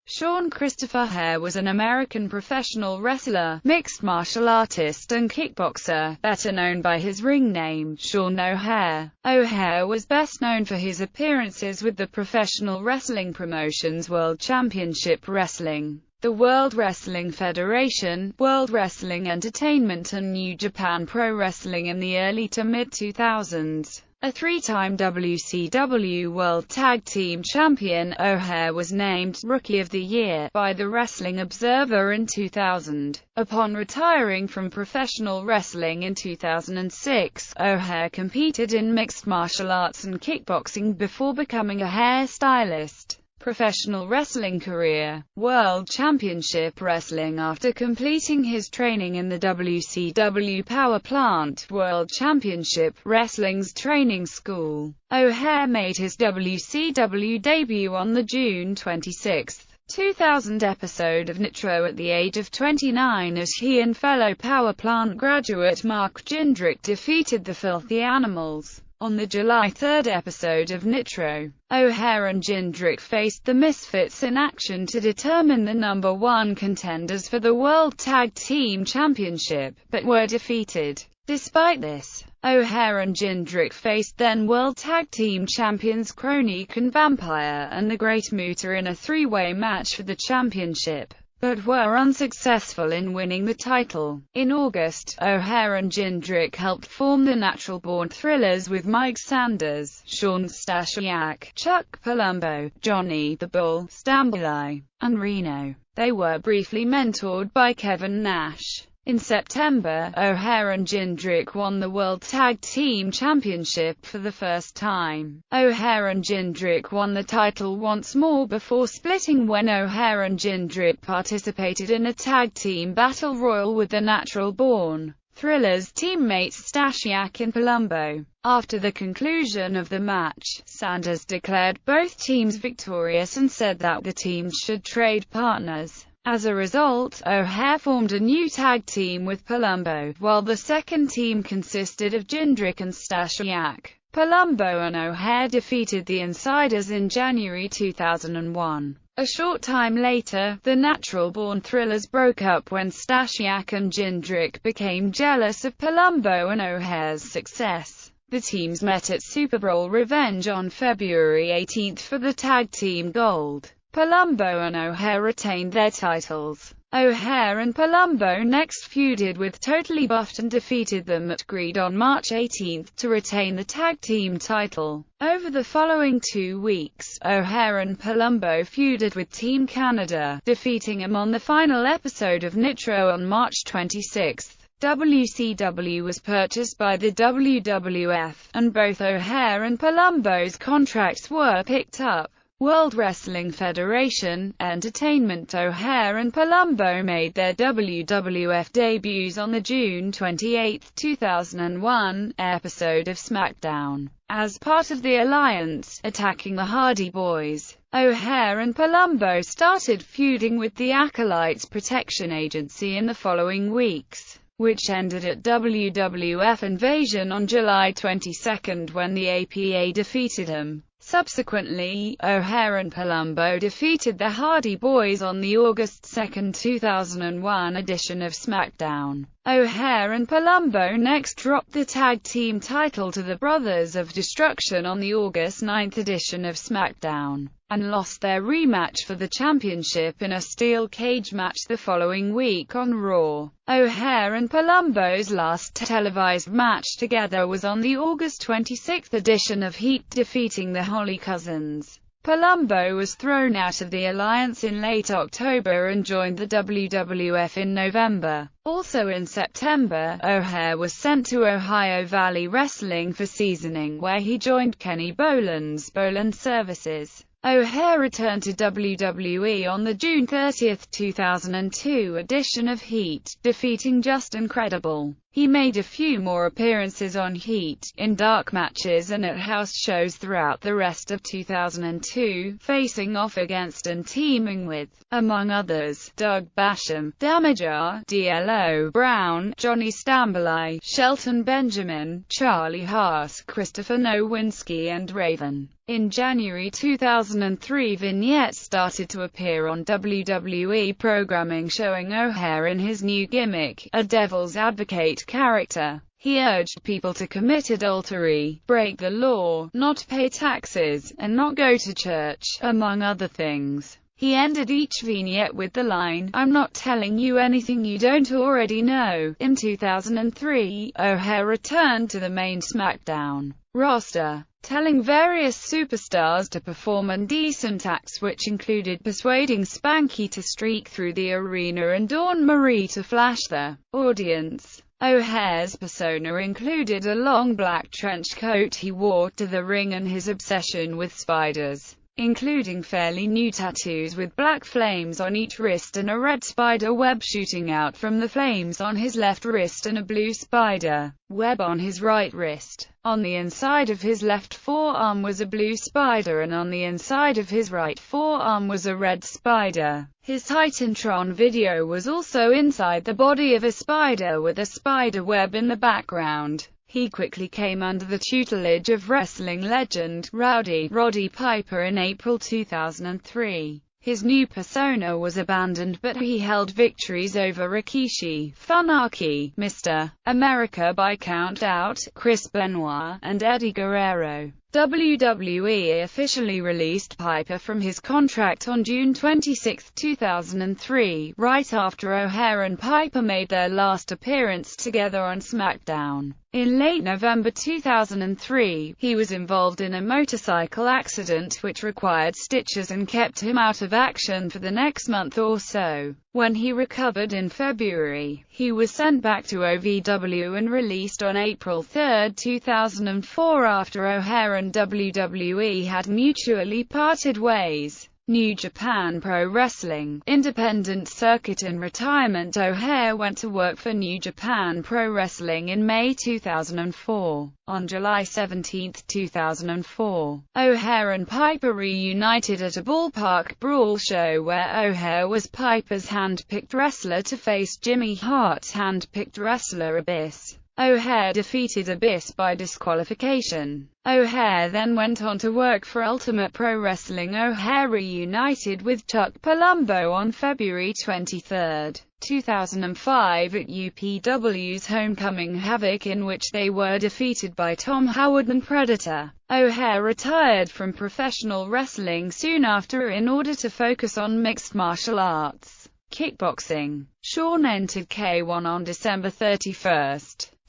Sean Christopher Hare was an American professional wrestler, mixed martial artist and kickboxer, better known by his ring name, Sean O'Hare. O'Hare was best known for his appearances with the professional wrestling promotions World Championship Wrestling, the World Wrestling Federation, World Wrestling Entertainment and New Japan Pro Wrestling in the early to mid-2000s. A three-time WCW World Tag Team Champion, O'Hare was named Rookie of the Year by the Wrestling Observer in 2000. Upon retiring from professional wrestling in 2006, O'Hare competed in mixed martial arts and kickboxing before becoming a hairstylist. Professional wrestling career, World Championship Wrestling. After completing his training in the WCW Power Plant, World Championship Wrestling's training school, O'Hare made his WCW debut on the June 26, 2000 episode of Nitro at the age of 29 as he and fellow Power Plant graduate Mark Jindrak defeated the Filthy Animals. On the July 3 episode of Nitro, O'Hare and Jindrak faced the Misfits in action to determine the number one contenders for the World Tag Team Championship, but were defeated. Despite this, O'Hare and Jindrak faced then World Tag Team Champions Kronik and Vampire and the Great Muta in a three-way match for the championship, but were unsuccessful in winning the title. In August, O'Hare and Jindrak helped form the Natural Born Thrillers with Mike Sanders, Sean Stasiak, Chuck Palumbo, Johnny the Bull Stamboli, and Reno. They were briefly mentored by Kevin Nash. In September, O'Hare and Jindrak won the World Tag Team Championship for the first time. O'Hare and Jindrak won the title once more before splitting when O'Hare and Jindrak participated in a tag team battle royal with the Natural Born Thrillers teammates Stasiak and Palumbo. After the conclusion of the match, Sanders declared both teams victorious and said that the teams should trade partners. As a result, O'Hare formed a new tag team with Palumbo, while the second team consisted of Jindrak and Stasiak. Palumbo and O'Hare defeated the Insiders in January 2001. A short time later, the Natural Born Thrillers broke up when Stasiak and Jindrak became jealous of Palumbo and O'Hare's success. The teams met at Super Bowl Revenge on February 18 for the tag team gold. Palumbo and O'Hare retained their titles. O'Hare and Palumbo next feuded with Totally Buffed and defeated them at Greed on March 18 to retain the tag team title. Over the following 2 weeks, O'Hare and Palumbo feuded with Team Canada, defeating them on the final episode of Nitro on March 26. WCW was purchased by the WWF, and both O'Hare and Palumbo's contracts were picked up. World Wrestling Federation, Entertainment. O'Hare and Palumbo made their WWF debuts on the June 28, 2001, episode of SmackDown. As part of the alliance, attacking the Hardy Boys, O'Hare and Palumbo started feuding with the Acolytes Protection Agency in the following weeks, which ended at WWF Invasion on July 22 when the APA defeated them. Subsequently, O'Hare and Palumbo defeated the Hardy Boys on the August 2, 2001 edition of SmackDown. O'Hare and Palumbo next dropped the tag team title to the Brothers of Destruction on the August 9 edition of SmackDown, and lost their rematch for the championship in a steel cage match the following week on Raw. O'Hare and Palumbo's last televised match together was on the August 26 edition of Heat, defeating the Holly Cousins. Palumbo was thrown out of the alliance in late October and joined the WWF in November. Also in September, O'Hare was sent to Ohio Valley Wrestling for seasoning, where he joined Kenny Boland's Boland Services. O'Hare returned to WWE on the June 30, 2002 edition of Heat, defeating Justin Credible. He made a few more appearances on Heat, in dark matches and at house shows throughout the rest of 2002, facing off against and teaming with, among others, Doug Basham, Damager, DLO Brown, Johnny Stambolai, Shelton Benjamin, Charlie Haas, Christopher Nowinski and Raven. In January 2003, vignettes started to appear on WWE programming showing O'Haire in his new gimmick, a devil's advocate character. He urged people to commit adultery, break the law, not pay taxes, and not go to church, among other things. He ended each vignette with the line, "I'm not telling you anything you don't already know." In 2003, O'Haire returned to the main SmackDown roster, telling various superstars to perform indecent acts which included persuading Spanky to streak through the arena and Dawn Marie to flash the audience. O'Haire's persona included a long black trench coat he wore to the ring and his obsession with spiders, including fairly new tattoos with black flames on each wrist and a red spider web shooting out from the flames on his left wrist and a blue spider web on his right wrist. On the inside of his left forearm was a blue spider and on the inside of his right forearm was a red spider. His Titantron video was also inside the body of a spider with a spider web in the background. He quickly came under the tutelage of wrestling legend, Roddy Piper in April 2003. His new persona was abandoned but he held victories over Rikishi, Funaki, Mr. America by Count Out, Chris Benoit, and Eddie Guerrero. WWE officially released Piper from his contract on June 26, 2003, right after O'Haire and Piper made their last appearance together on SmackDown. In late November 2003, he was involved in a motorcycle accident which required stitches and kept him out of action for the next month or so. When he recovered in February, he was sent back to OVW and released on April 3, 2004 after O'Haire and WWE had mutually parted ways. New Japan Pro Wrestling, independent circuit in retirement. O'Haire went to work for New Japan Pro Wrestling in May 2004. On July 17, 2004, O'Haire and Piper reunited at a Ballpark Brawl show where O'Haire was Piper's hand-picked wrestler to face Jimmy Hart's hand-picked wrestler Abyss. O'Haire defeated Abyss by disqualification. O'Haire then went on to work for Ultimate Pro Wrestling. O'Haire reunited with Chuck Palumbo on February 23, 2005 at UPW's Homecoming Havoc, in which they were defeated by Tom Howard and Predator. O'Haire retired from professional wrestling soon after in order to focus on mixed martial arts, kickboxing. Shawn entered K1 on December 31,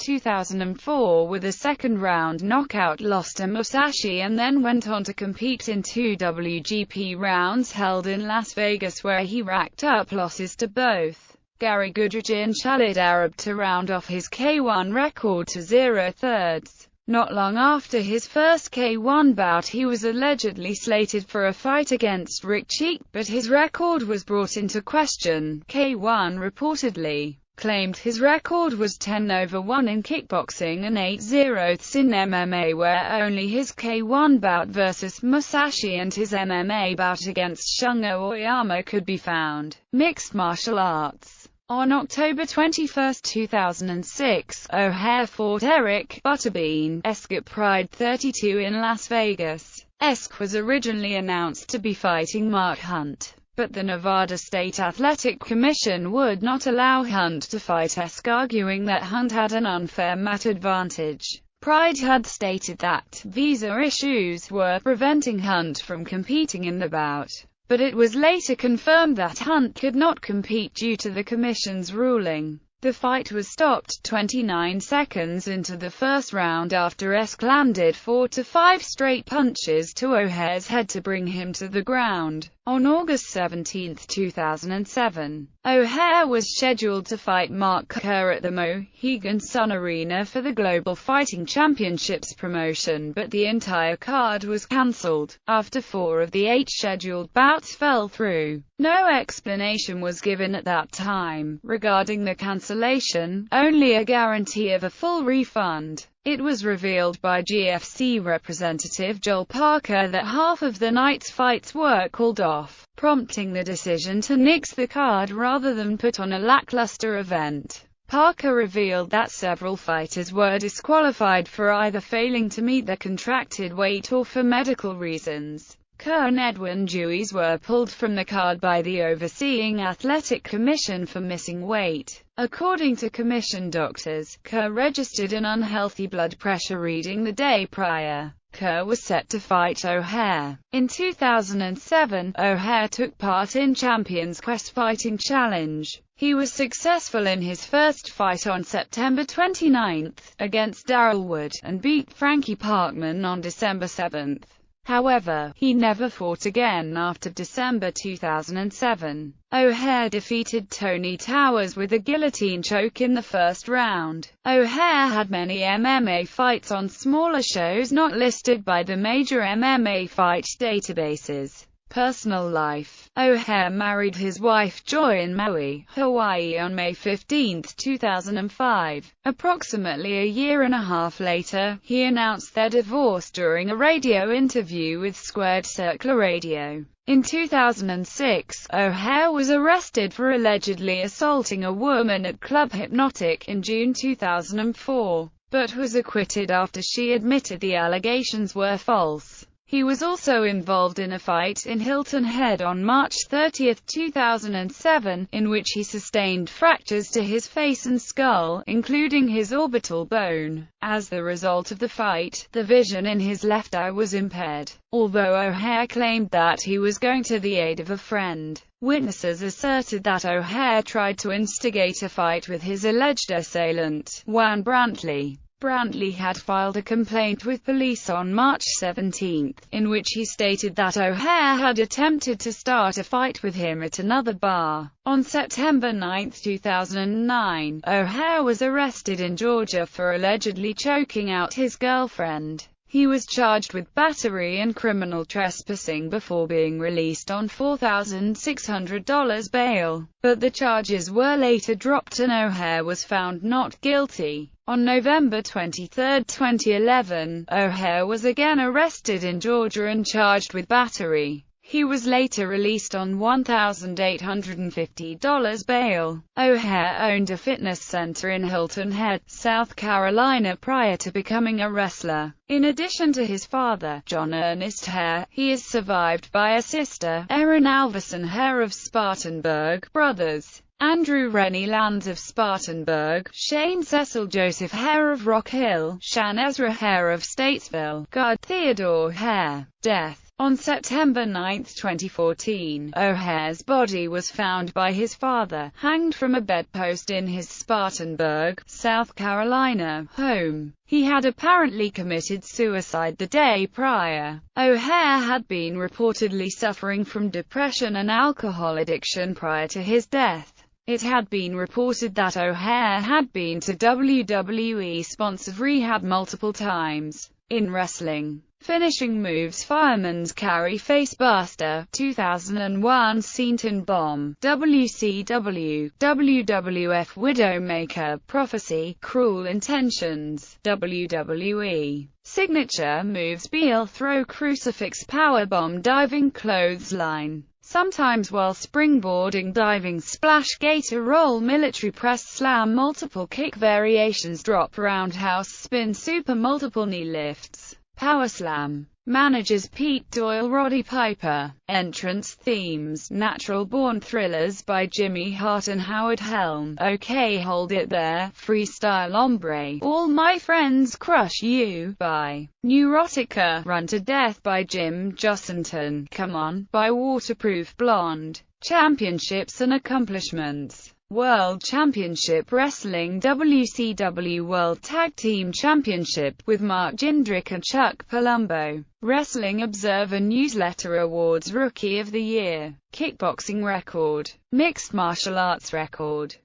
2004 with a second-round knockout loss to Musashi and then went on to compete in 2 WGP rounds held in Las Vegas where he racked up losses to both Gary Goodridge and Khalid Arab to round off his K1 record to 0-3. Not long after his first K1 bout he was allegedly slated for a fight against Rick Cheek, but his record was brought into question. K1 reportedly claimed his record was 10-1 in kickboxing and 8-0 in MMA, where only his K1 bout versus Musashi and his MMA bout against Shungo Oyama could be found. Mixed martial arts. On October 21, 2006, O'Haire fought Eric Butterbean Esk at Pride 32 in Las Vegas. Esk was originally announced to be fighting Mark Hunt, but the Nevada State Athletic Commission would not allow Hunt to fight Esk, arguing that Hunt had an unfair mat advantage. Pride had stated that visa issues were preventing Hunt from competing in the bout, but it was later confirmed that Hunt could not compete due to the commission's ruling. The fight was stopped 29 seconds into the first round after Esk landed 4 to 5 straight punches to O'Haire's head to bring him to the ground. On August 17, 2007, O'Hare was scheduled to fight Mark Kerr at the Mohegan Sun Arena for the Global Fighting Championships promotion, but the entire card was cancelled, after 4 of the 8 scheduled bouts fell through. No explanation was given at that time regarding the cancellation, only a guarantee of a full refund. It was revealed by GFC representative Joel Parker that half of the night's fights were called off, prompting the decision to nix the card rather than put on a lackluster event. Parker revealed that several fighters were disqualified for either failing to meet their contracted weight or for medical reasons. Kerr and Edwin Dewey's were pulled from the card by the overseeing Athletic Commission for missing weight. According to commission doctors, Kerr registered an unhealthy blood pressure reading the day prior. Kerr was set to fight O'Hare. In 2007, O'Hare took part in Champions Quest Fighting Challenge. He was successful in his first fight on September 29 against Darrell Wood, and beat Frankie Parkman on December 7. However, he never fought again after December 2007. O'Hare defeated Tony Towers with a guillotine choke in the first round. O'Hare had many MMA fights on smaller shows not listed by the major MMA fight databases. Personal life. O'Hare married his wife Joy in Maui, Hawaii on May 15, 2005. Approximately a year and a half later, he announced their divorce during a radio interview with Squared Circle Radio. In 2006, O'Hare was arrested for allegedly assaulting a woman at Club Hypnotic in June 2004, but was acquitted after she admitted the allegations were false. He was also involved in a fight in Hilton Head on March 30, 2007, in which he sustained fractures to his face and skull, including his orbital bone. As the result of the fight, the vision in his left eye was impaired. Although O'Hare claimed that he was going to the aid of a friend, witnesses asserted that O'Hare tried to instigate a fight with his alleged assailant, Juan Brantley. Brantley had filed a complaint with police on March 17, in which he stated that O'Hare had attempted to start a fight with him at another bar. On September 9, 2009, O'Hare was arrested in Georgia for allegedly choking out his girlfriend. He was charged with battery and criminal trespassing before being released on $4,600 bail, but the charges were later dropped and O'Hare was found not guilty. On November 23, 2011, O'Hare was again arrested in Georgia and charged with battery. He was later released on $1,850 bail. O'Hare owned a fitness center in Hilton Head, South Carolina prior to becoming a wrestler. In addition to his father, John Ernest Hare, he is survived by a sister, Erin Alverson Hare of Spartanburg, brothers, Andrew Rennie Lands of Spartanburg, Shane Cecil Joseph Hare of Rock Hill, Shan Ezra Hare of Statesville, Guard Theodore Hare. Death. On September 9, 2014, O'Hare's body was found by his father, hanged from a bedpost in his Spartanburg, South Carolina, home. He had apparently committed suicide the day prior. O'Hare had been reportedly suffering from depression and alcohol addiction prior to his death. It had been reported that O'Hare had been to WWE-sponsored rehab multiple times. In wrestling, finishing moves: Fireman's Carry, Facebuster, 2001 Senton Bomb, WCW, WWF Widowmaker, Prophecy, Cruel Intentions, WWE. Signature moves: Heel Throw, Crucifix, Powerbomb, Diving Clothesline. Sometimes while springboarding, diving splash, gator roll, military press, slam, multiple kick variations, drop, roundhouse spin, super, multiple knee lifts, power slam. Managers: Pete Doyle, Roddy Piper. Entrance themes: Natural Born Thrillers by Jimmy Hart and Howard Helm, OK Hold It There, Freestyle Ombre, All My Friends Crush You by Neurotica, Run to Death by Jim Johnston, Come On by Waterproof Blonde. Championships and Accomplishments. World Championship Wrestling WCW World Tag Team Championship, with Mark Jindrak and Chuck Palumbo. Wrestling Observer Newsletter Awards Rookie of the Year. Kickboxing record. Mixed martial arts record.